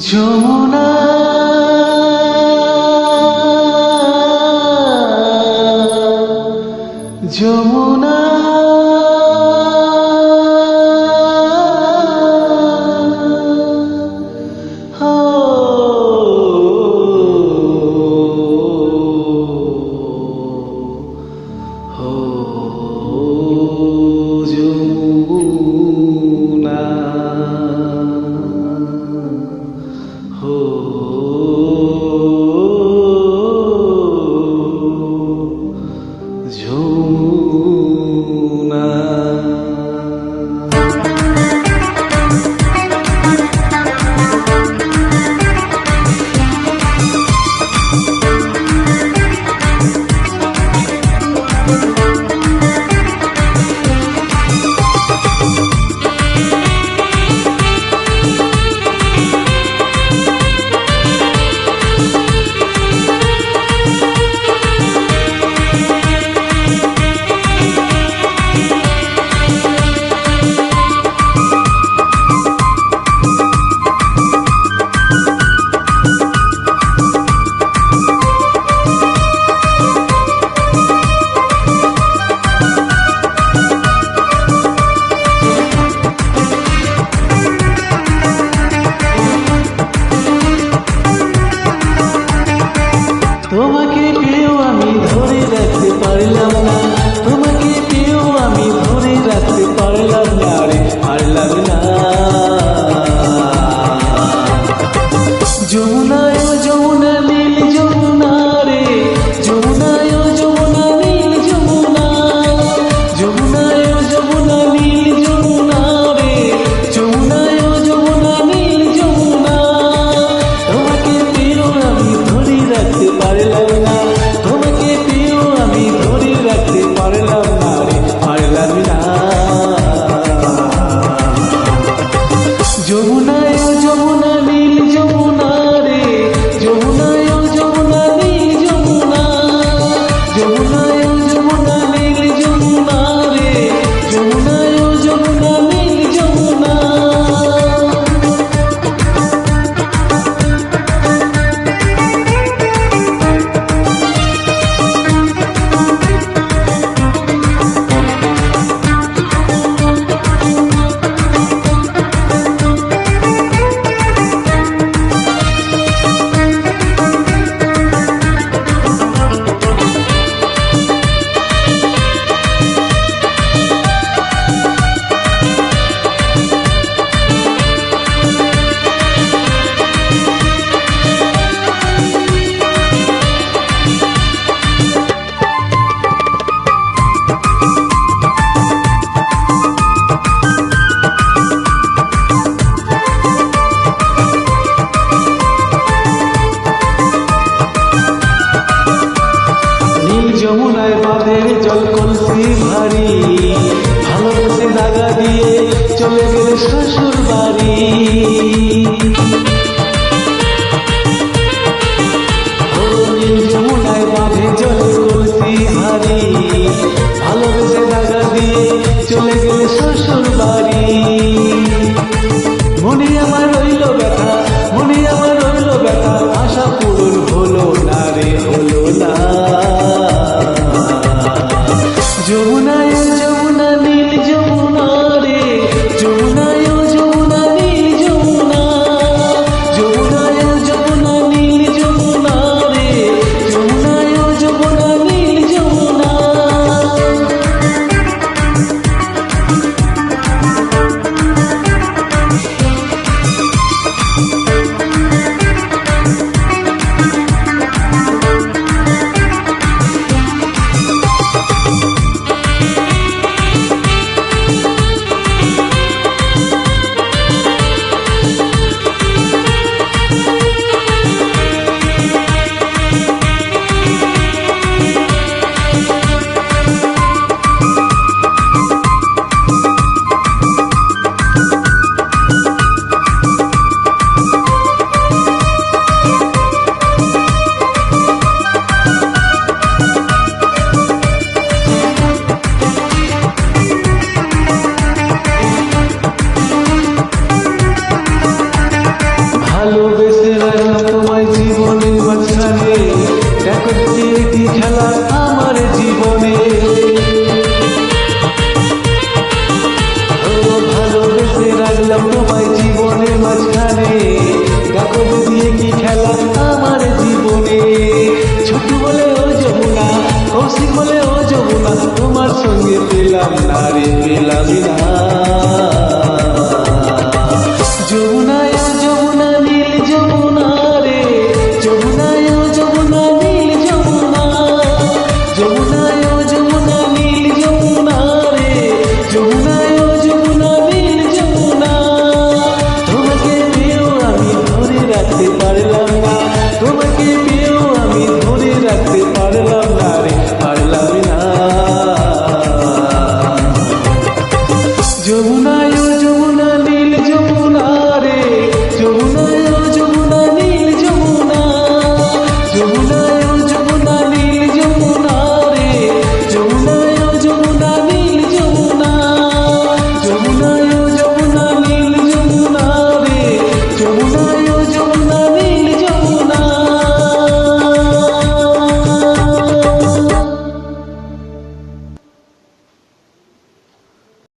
যমুনা যমুনা তোমাকে পেয়েও আমি ধরে রাখতে পারলাম না, তোমাকে পেয়েও আমি ধরে রাখতে পারলাম না রে, পারলাম না। যমুনায় ও যমুনা নীল যমুনা রে, যমুনায় ও যমুনা নীল যমুনা, যমুনায় ও যমুনা নীল যমুনা রে, যমুনায় ও যমুনা নীল যমুনা। তোমাকে পেয়েও আমি ধরে রাখতে পারলাম না, তোমাকে পেয়েও আমি ধরে রাখতে পারলাম না রে, পারলাম না। যমুনায় ও যমুনা নীল যমুনা রে, যমুনায় ও যমুনা নীল যমুনা, যমুনায় ও যমুনা নীল যমুনা রে, যমুনায় ও যমুনা নীল যমুনা। যমুনায় বাঁধের জল কলসি ভারী, ভালোবেসে দাগা দিয়ে চলে গেলে শ্বশুর বাড়ি। যমুনায় বাঁধে জল কলসি ভারী, ভালোবেসে দাগা দিয়ে চলে গেলে শ্বশুর বাড়ি। মনে আমার রইল ব্যথা, মনে আমার রইল ব্যথা, আশা পূরণ হলো না রে, হলো না। যমুনায় ও যমুনা নীল যমুনা রে, যমুনায় ও যমুনা নীল যমুনা,